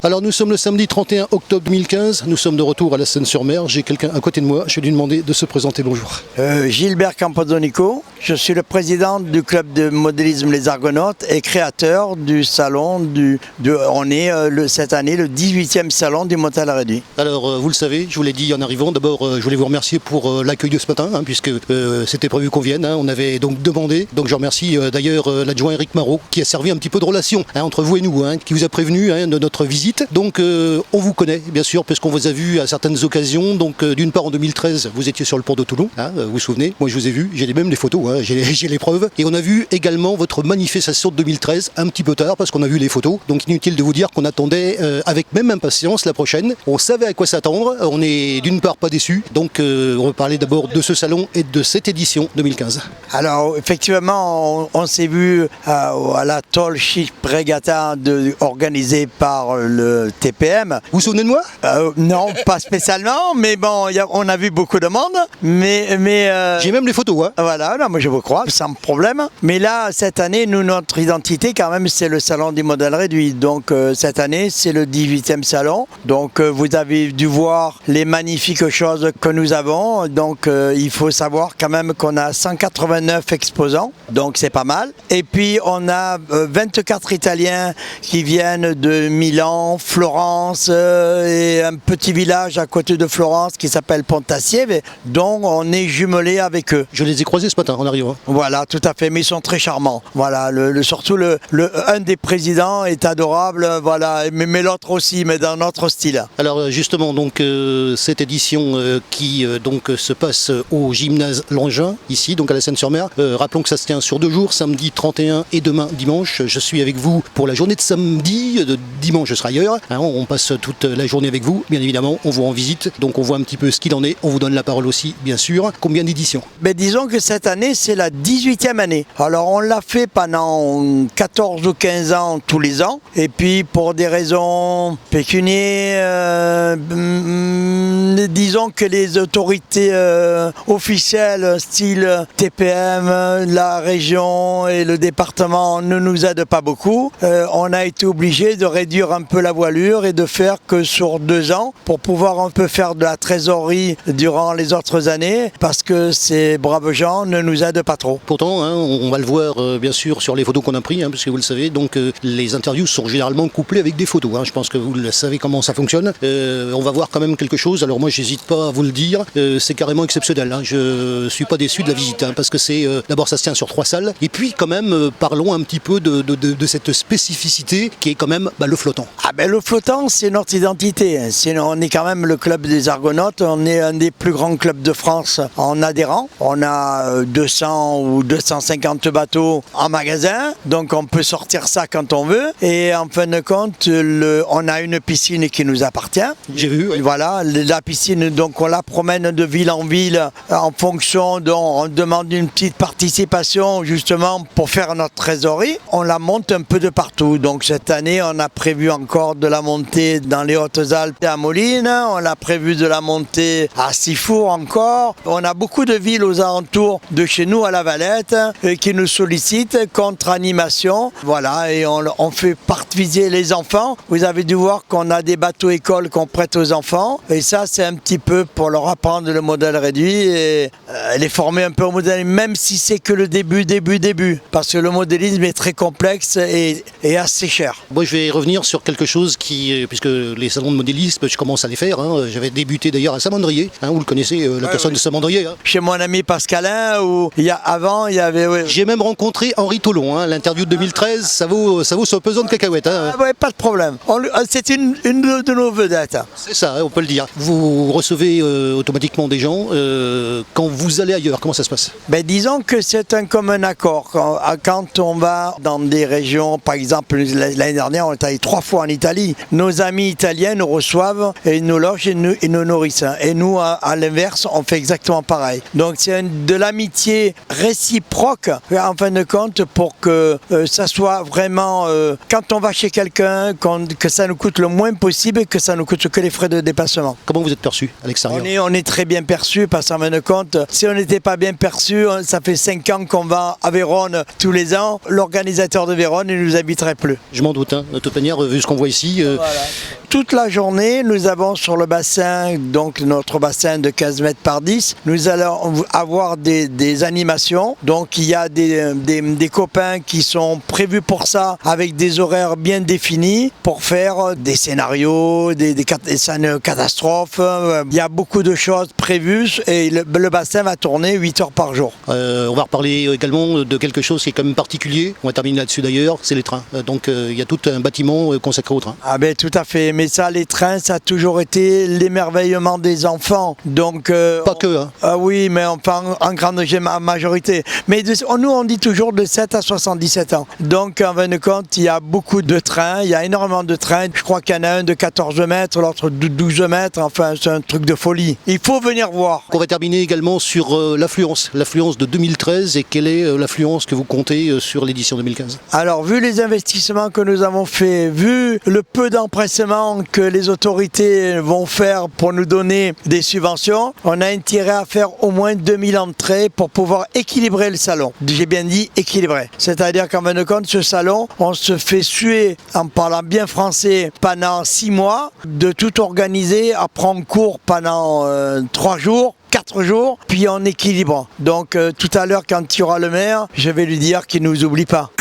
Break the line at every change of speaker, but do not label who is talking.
Alors nous sommes le samedi 31 octobre 2015, nous sommes de retour à la Seine-sur-Mer, j'ai quelqu'un à côté de moi, je vais lui demander de se présenter, bonjour.
Gilbert Campodonico, je suis le président du club de modélisme Les Argonautes et créateur du salon, on est cette année le 18e salon du Montal réduit.
Alors vous le savez, je vous l'ai dit en arrivant, d'abord je voulais vous remercier pour l'accueil de ce matin, puisque c'était prévu qu'on vienne, on avait donc demandé, donc je remercie d'ailleurs l'adjoint Eric Marot qui a servi un petit peu de relation entre vous et nous, qui vous a prévenu de notre visite. Donc on vous connaît bien sûr, puisqu'on vous a vu à certaines occasions, donc d'une part en 2013 vous étiez sur le port de Toulon, vous vous souvenez, moi je vous ai vu, j'ai même les photos, j'ai les preuves, et on a vu également votre manifestation de 2013, un petit peu tard parce qu'on a vu les photos, donc inutile de vous dire qu'on attendait avec même impatience la prochaine, on savait à quoi s'attendre, on est d'une part pas déçus, donc on va parler d'abord de ce salon et de cette édition 2015.
Alors effectivement on s'est vu à la Tall Ship Regatta organisée par le TPM.
Vous vous souvenez de moi?
Non, pas spécialement, mais bon, on a vu beaucoup de monde, mais
j'ai même les photos.
Voilà, non, moi je vous crois, sans problème. Mais là, cette année, nous, notre identité, quand même, c'est le salon du modèle réduit. Donc cette année, c'est le 18e salon. Donc vous avez dû voir les magnifiques choses que nous avons. Donc il faut savoir quand même qu'on a 189 exposants, donc c'est pas mal. Et puis on a 24 Italiens qui viennent de Milan, Florence et un petit village à côté de Florence qui s'appelle Pontassieve, dont on est jumelé avec eux.
Je les ai croisés ce matin en arrivant.
Voilà, tout à fait, mais ils sont très charmants. Voilà, surtout un des présidents est adorable, voilà, mais l'autre aussi, mais dans notre style.
Alors justement, donc cette édition qui donc se passe au gymnase Langin, ici, donc à la Seine-sur-Mer. Rappelons que ça se tient sur 2 jours, samedi 31 et demain dimanche. Je suis avec vous pour la journée de samedi, de dimanche je serai ailleurs. On passe toute la journée avec vous, bien évidemment, on vous rend visite, donc on voit un petit peu ce qu'il en est, on vous donne la parole aussi, bien sûr. Combien d'éditions?
Disons que cette année, c'est la 18e année. Alors on l'a fait pendant 14 ou 15 ans tous les ans, et puis pour des raisons pécuniaires, disons que les autorités officielles, style TPM, la région et le département ne nous aident pas beaucoup. On a été obligé de réduire un peu la voilure et de faire que sur 2 ans pour pouvoir un peu faire de la trésorerie durant les autres années, parce que ces braves gens ne nous aident pas trop.
Pourtant, on va le voir bien sûr sur les photos qu'on a prises, parce que vous le savez, donc les interviews sont généralement couplées avec des photos. Je pense que vous le savez comment ça fonctionne. On va voir quand même quelque chose, alors moi j'hésite pas à vous le dire, c'est carrément exceptionnel. Je suis pas déçu de la visite, parce que c'est d'abord ça se tient sur 3 salles, et puis quand même parlons un petit peu de cette spécificité qui est quand même le flottant.
Le flottant, c'est notre identité. On est quand même le club des Argonautes, on est un des plus grands clubs de France en adhérents. On a 200 ou 250 bateaux en magasin, donc on peut sortir ça quand on veut. Et en fin de compte, on a une piscine qui nous appartient.
J'ai vu. Oui.
Voilà, la piscine, donc on la promène de ville en ville en fonction dont on demande une petite participation justement pour faire notre trésorerie. On la monte un peu de partout. Donc cette année, on a prévu encore de la montée dans les Hautes-Alpes à Moline, on a prévu de la montée à Sifour encore. On a beaucoup de villes aux alentours de chez nous à La Valette qui nous sollicitent contre animation. Voilà, et on fait viser les enfants. Vous avez dû voir qu'on a des bateaux écoles qu'on prête aux enfants, et ça c'est un petit peu pour leur apprendre le modèle réduit et les former un peu au modèle, même si c'est que le début, parce que le modélisme est très complexe et assez cher.
Moi je vais revenir sur quelque chose qui, puisque les salons de modélisme, je commence à les faire, j'avais débuté d'ailleurs à Samandrier, vous le connaissez, la personne de Samandrier.
Chez mon ami Pascalin, où avant il y avait... Oui.
J'ai même rencontré Henri Tolon, l'interview de 2013, ça vaut son pesant de cacahuètes.
Pas de problème, c'est une de nos vedettes.
C'est ça, on peut le dire. Vous recevez automatiquement des gens, quand vous allez ailleurs, comment ça se passe?
Disons que c'est un commun accord. Quand on va dans des régions, par exemple l'année dernière on est allé 3 fois en Italie, nos amis italiens nous reçoivent et nous logent et nous nourrissent. Et nous à l'inverse on fait exactement pareil. Donc c'est de l'amitié réciproque en fin de compte, pour que ça soit vraiment, quand on va chez quelqu'un, que ça nous coûte le moins possible et que ça nous coûte que les frais de déplacement.
Comment vous êtes perçu à l'extérieur?
On est très bien perçu, parce qu'en fin de compte, si on n'était pas bien perçu, ça fait 5 ans qu'on va à Vérone tous les ans, l'organisateur de Vérone ne nous habiterait plus.
Je m'en doute, de toute manière, vu ce qu'on voit ici. ici.
Voilà. Toute la journée, nous avons sur le bassin, donc notre bassin de 15 mètres par 10, nous allons avoir des animations. Donc il y a des copains qui sont prévus pour ça, avec des horaires bien définis, pour faire des scénarios, des scènes catastrophes. Il y a beaucoup de choses prévues et le bassin va tourner 8 heures par jour.
On va reparler également de quelque chose qui est quand même particulier. On va terminer là-dessus d'ailleurs, c'est les trains. Donc il y a tout un bâtiment consacré aux trains.
Ah ben tout à fait, mais ça, les trains, ça a toujours été l'émerveillement des enfants. Donc
Pas que, hein.
Ah oui, mais enfin en grande majorité. Mais nous, on dit toujours de 7 à 77 ans. Donc en fin de compte, il y a beaucoup de trains, il y a énormément de trains. Je crois qu'il y en a un de 14 mètres, l'autre de 12 mètres. Enfin, c'est un truc de folie. Il faut venir voir.
On va terminer également sur l'affluence de 2013 et quelle est l'affluence que vous comptez sur l'édition 2015.
Alors, vu les investissements que nous avons faits, vu le peu d'empressement que les autorités vont faire pour nous donner des subventions, on a intérêt à faire au moins 2000 entrées pour pouvoir équilibrer le salon. J'ai bien dit équilibrer. C'est-à-dire qu'en fin de compte, ce salon, on se fait suer en parlant bien français pendant 6 mois, de tout organiser, à prendre cours pendant 3 jours. 4 jours, puis on équilibre. Donc tout à l'heure, quand il y aura le maire, je vais lui dire qu'il ne nous oublie pas.